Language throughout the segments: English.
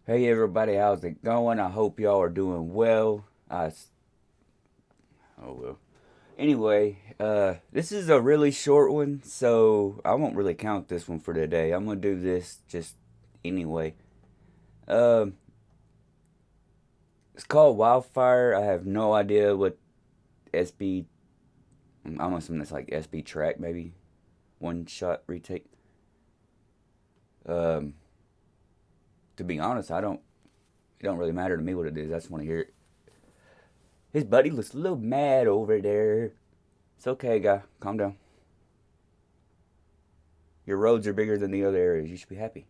Hey everybody, how's it going? I hope y'all are doing well. Oh well. Anyway, this is a really short one, so I won't really count this one for today. I'm gonna do this just anyway. Um, it's called Wildfire. I have no idea what SB. I'm assuming it's like SB track, maybe one shot retake. Um, to be honest, I don't. It don't really matter to me what it is. I just want to hear it. His buddy looks a little mad over there. It's okay, guy. Calm down. Your roads are bigger than the other areas. You should be happy.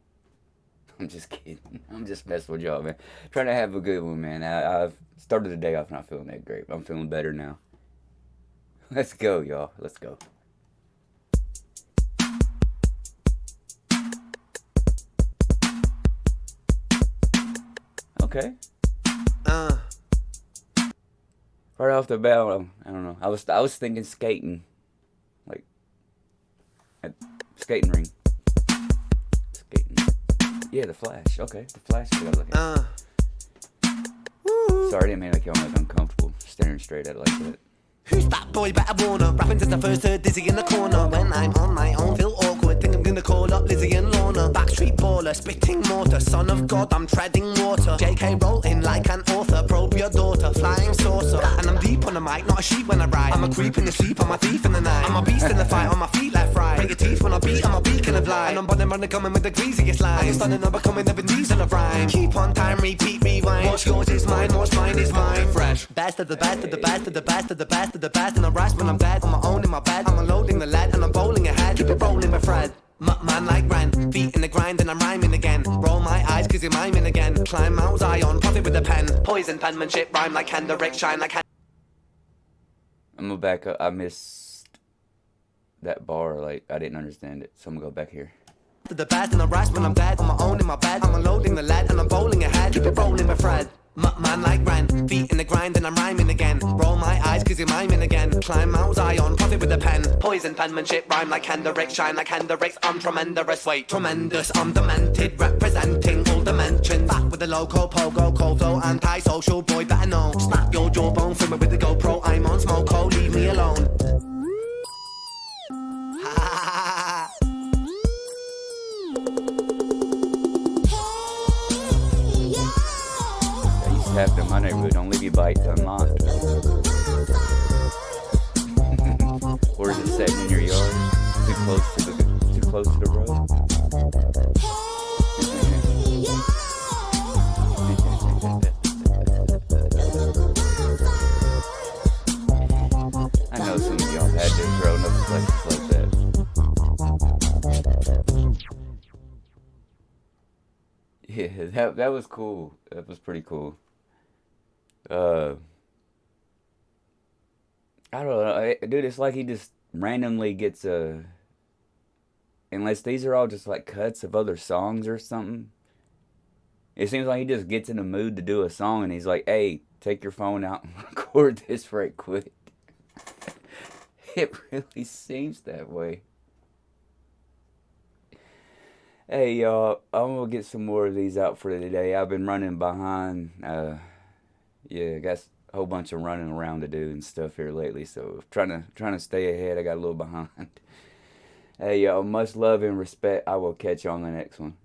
I'm just kidding. I'm just messing with y'all, man. Trying to have a good one, man. I've started the day off not feeling that great. But I'm feeling better now. Let's go, y'all. Let's go. Okay. Uh, Right off the bat, I don't know. I was thinking skating, like at skating ring. Skating. Yeah, the Flash. Okay, the Flash. I gotta look at. uh, woo. Sorry, I didn't mean to make y'all look uncomfortable staring straight at it like that. Who's that boy? Better warn her. Rapping since the first heard Dizzy in the corner. When I'm on my own, feel awkward. Think I'm gonna call up Lizzie and Lorna. Backstreet baller, spitting mortar. Son of God, I'm treading water. JK rolling like an author. Probe your daughter, flying saucer. And I'm deep on the mic, not a sheep when I ride. I'm a creep in the sleep, I'm a thief in the night. I'm a beast in the fight, on my feet left right. Break your teeth when I beat, I'm a beacon of light. And I'm running, running, coming with the greasiest line. I'm stunning, I'm becoming the Vin Diesel of rhyme. Keep on time, repeat, rewind. What's yours is mine, what's mine is mine. Fresh. Best of the best of the best of the best of the best of the best. And I rise when I'm dead, on my own in my bed. I'm unloading the lead and I'm bowling ahead. Keep it rolling with Fred. Man like Ren, feet in the grind and I'm rhyming again. Roll my eyes cause you're miming again. Climb Mount Zion, profit with a pen. Poison penmanship, rhyme like Kendrick, shine like I'm gonna back up. I missed that bar. Like I didn't understand it, so I'm gonna go back here. to the best and I rise when I'm dead. On my own in my bed, I'm unloading the lead and I'm bowling ahead. Keep it rolling with Fred. Man like Ren, feet in the grind and I'm rhyming again. Roll my eyes cause you're miming again. Climb Mount Zion, profit with a pen. Poison penmanship, rhyme like Kendrick, shine like Hendrix. I'm tremendous, wait, tremendous. I'm demented, representing all dimensions. Back with the loco, pogo, cold flow, anti-social boy, better know. Snap your jawbone, film it with the GoPro. I'm on smoke, leave me alone. That used to happen in my neighborhood. Don't leave your bike unlocked. Or is it sitting in your yard? Too close to the road? I know some of y'all had to grow up in places like that. Yeah, that was cool. That was pretty cool. Uh, I don't know, dude. It's like he just randomly gets a. Unless these are all just like cuts of other songs or something. It seems like he just gets in the mood to do a song, and he's like, "Hey, take your phone out and record this right quick." It really seems that way. Hey y'all, I'm gonna get some more of these out for today. I've been running behind. Yeah, got a whole bunch of running around to do and stuff here lately, so trying to stay ahead. I got a little behind. Hey y'all, much love and respect. I will catch you on the next one.